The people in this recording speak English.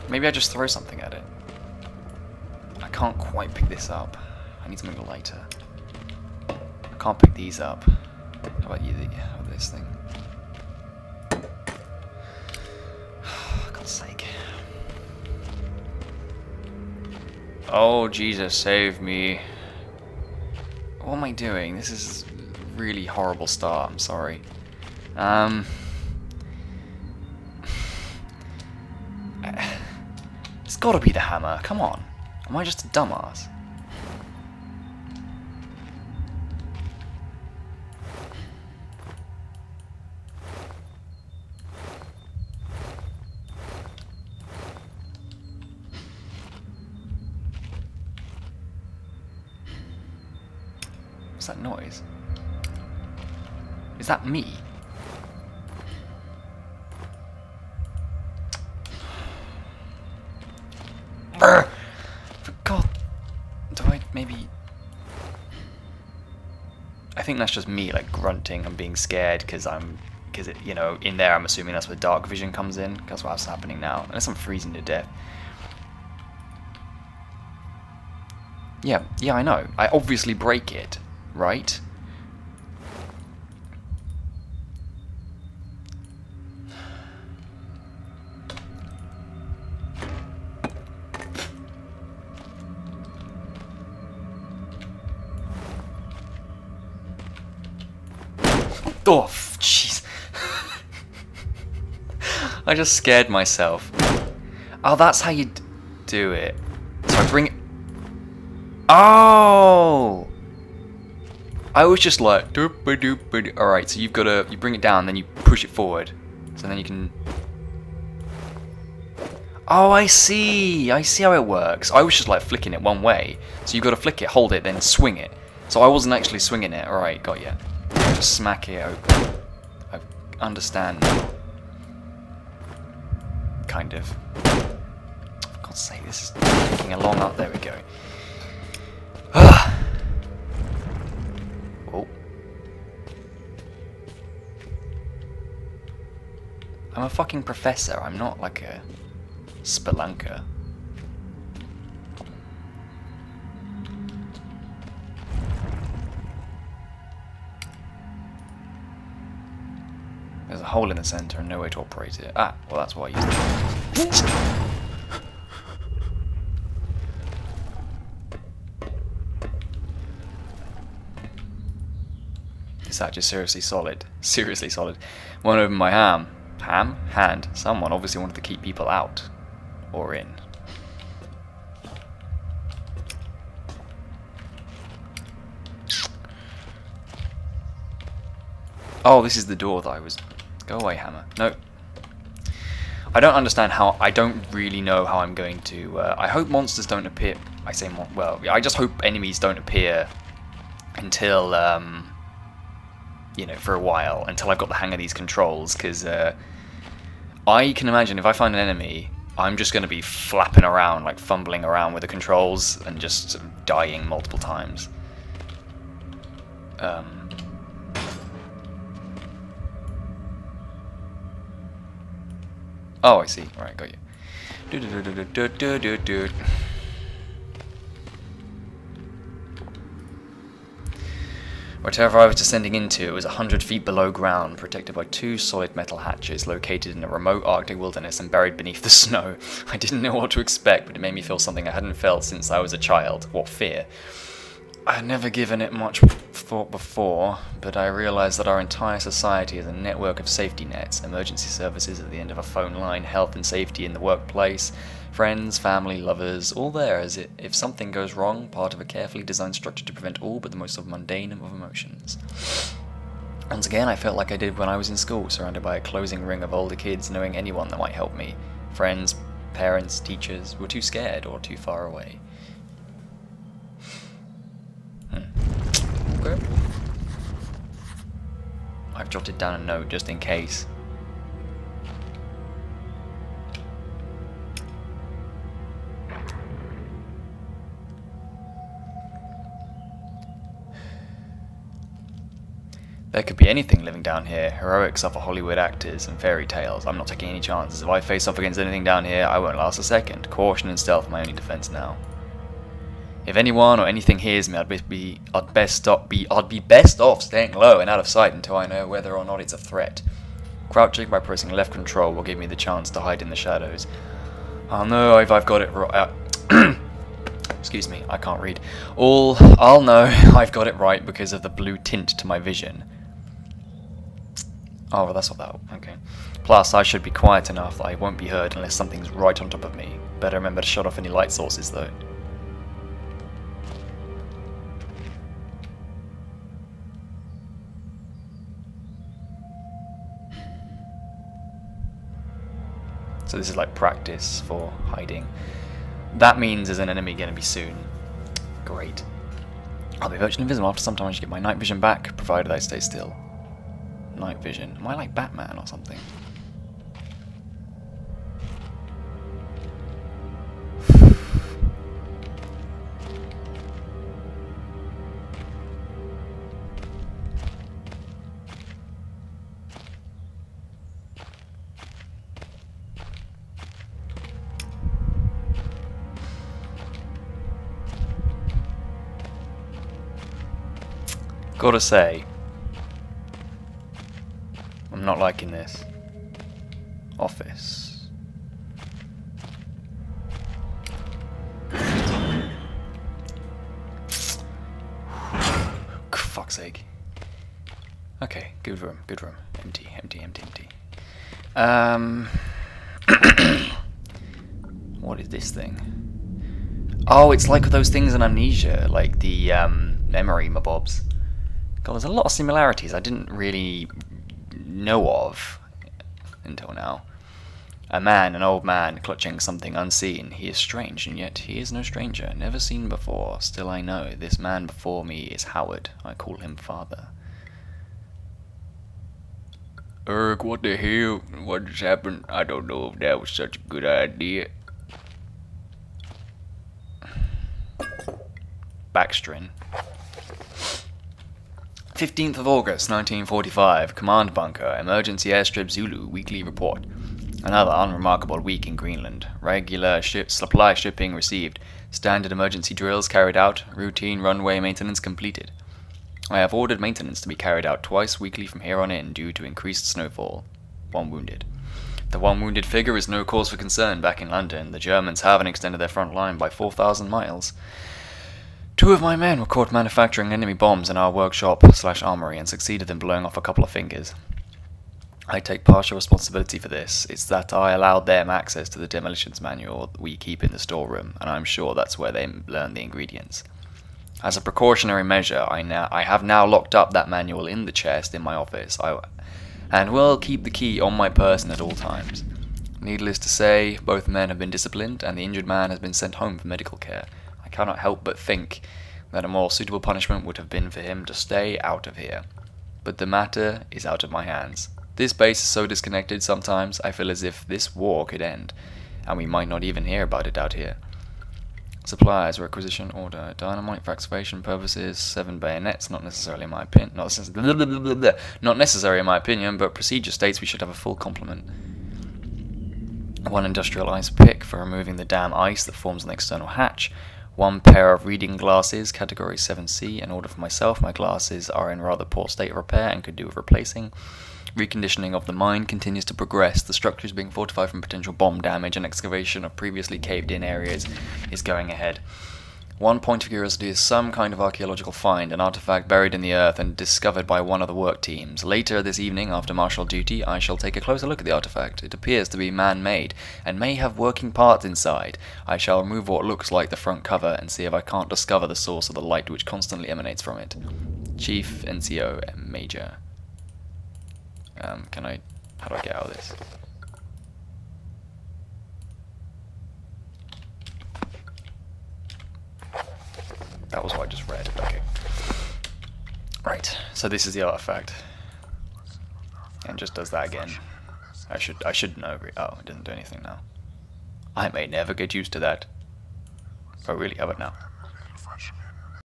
Maybe I just throw something at it. I can't quite pick this up. I need something lighter. I can't pick these up. How about you? How about this thing? For God's sake. Oh, Jesus, save me. What am I doing? This is a really horrible start. I'm sorry. It's gotta be the hammer. Come on. Am I just a dumbass? What's that noise? Is that me? Brr! For God, do I maybe? I think that's just me, like grunting and being scared because it, you know, in there I'm assuming that's where dark vision comes in. That's what's happening now. Unless I'm freezing to death. Yeah, I know. I obviously break it, right? Oh, jeez. I just scared myself. Oh, that's how you do it. So I bring it... Oh! I was just like... Alright, so you've got to... You bring it down, then you push it forward. So then you can... Oh, I see! I see how it works. I was just like flicking it one way. So you've got to flick it, hold it, then swing it. So I wasn't actually swinging it. Alright, got you. Just smack it open. I understand now. Kind of. For God's sake, this is taking a long up. There we go. Oh. I'm a fucking professor. I'm not like a spelunker. There's a hole in the center and no way to operate it. Ah, well that's why I used it. This hatch is seriously solid. Seriously solid. Won't open my hand. Someone obviously wanted to keep people out. Or in. Oh, this is the door that I was... Go away, hammer. No. I don't understand how... I don't really know how I'm going to... I hope monsters don't appear... I say... Well, I just hope enemies don't appear until... you know, for a while. Until I've got the hang of these controls. Because I can imagine if I find an enemy, I'm just going to be flapping around, like fumbling around with the controls and just dying multiple times. Oh, I see. Right, got you. Whatever I was descending into, it was 100 feet below ground, protected by two solid metal hatches located in a remote Arctic wilderness and buried beneath the snow. I didn't know what to expect, but it made me feel something I hadn't felt since I was a child. What, fear? I had never given it much thought before, but I realized that our entire society is a network of safety nets, emergency services at the end of a phone line, health and safety in the workplace, friends, family, lovers, all there as if something goes wrong, part of a carefully designed structure to prevent all but the most mundane of emotions. Once again, I felt like I did when I was in school, surrounded by a closing ring of older kids, knowing anyone that might help me. Friends, parents, teachers were too scared or too far away. Okay. I've jotted down a note just in case. There could be anything living down here. Heroics are for Hollywood actors and fairy tales. I'm not taking any chances. If I face off against anything down here, I won't last a second. Caution and stealth are my only defense now. If anyone or anything hears me, I'd be best off staying low and out of sight until I know whether or not it's a threat. Crouching by pressing left control will give me the chance to hide in the shadows. I'll know if I've got it right. Excuse me, I can't read. I'll know I've got it right because of the blue tint to my vision. Oh, well, that's not that. Okay. Plus, I should be quiet enough that I won't be heard unless something's right on top of me. Better remember to shut off any light sources, though. So this is like practice for hiding. That means there's an enemy going to be soon. Great. I'll be virtually invisible after some time. I should get my night vision back, provided I stay still. Night vision. Am I like Batman or something? Gotta say, I'm not liking this. Office. Fuck's sake. Okay, good room, good room. Empty, empty, empty, empty. What is this thing? Oh, it's like those things in Amnesia, like the memory mabobs. God, there's a lot of similarities I didn't really know of until now. A man, an old man, clutching something unseen. He is strange, and yet he is no stranger, never seen before. Still I know, this man before me is Howard. I call him father. Eric, what the hell? What just happened? I don't know if that was such a good idea. Backstrin. 15th of August, 1945. Command Bunker. Emergency Airstrip Zulu. Weekly report. Another unremarkable week in Greenland. Regular supply shipping received. Standard emergency drills carried out. Routine runway maintenance completed. I have ordered maintenance to be carried out twice weekly from here on in due to increased snowfall. 1 wounded. The 1 wounded figure is no cause for concern back in London. The Germans haven't extended their front line by 4,000 miles. 2 of my men were caught manufacturing enemy bombs in our workshop/armory and succeeded in blowing off a couple of fingers. I take partial responsibility for this. It's that I allowed them access to the demolitions manual that we keep in the storeroom, and I'm sure that's where they learn the ingredients. As a precautionary measure, I have now locked up that manual in the chest in my office, and will keep the key on my person at all times. Needless to say, both men have been disciplined, and the injured man has been sent home for medical care. I cannot help but think that a more suitable punishment would have been for him to stay out of here. But the matter is out of my hands. This base is so disconnected sometimes, I feel as if this war could end, and we might not even hear about it out here. Supplies, requisition order, dynamite for excavation purposes, 7 bayonets, not necessarily in my opinion, not necessary in my opinion, but procedure states we should have a full complement. 1 industrial ice pick for removing the damn ice that forms an external hatch. 1 pair of reading glasses, category 7C, in order for myself. My glasses are in rather poor state of repair and could do with replacing. Reconditioning of the mine continues to progress. The structure is being fortified from potential bomb damage, and excavation of previously caved-in areas is going ahead. 1 point of curiosity is some kind of archaeological find, an artifact buried in the earth and discovered by one of the work teams. Later this evening, after martial duty, I shall take a closer look at the artifact. It appears to be man-made, and may have working parts inside. I shall remove what looks like the front cover, and see if I can't discover the source of the light which constantly emanates from it. Chief, NCO, and Major. How do I get out of this? That was what I just read. Okay. Right. So this is the artifact, and just does that again. I should know. Oh, it doesn't do anything now. I may never get used to that. Oh, really? How about now?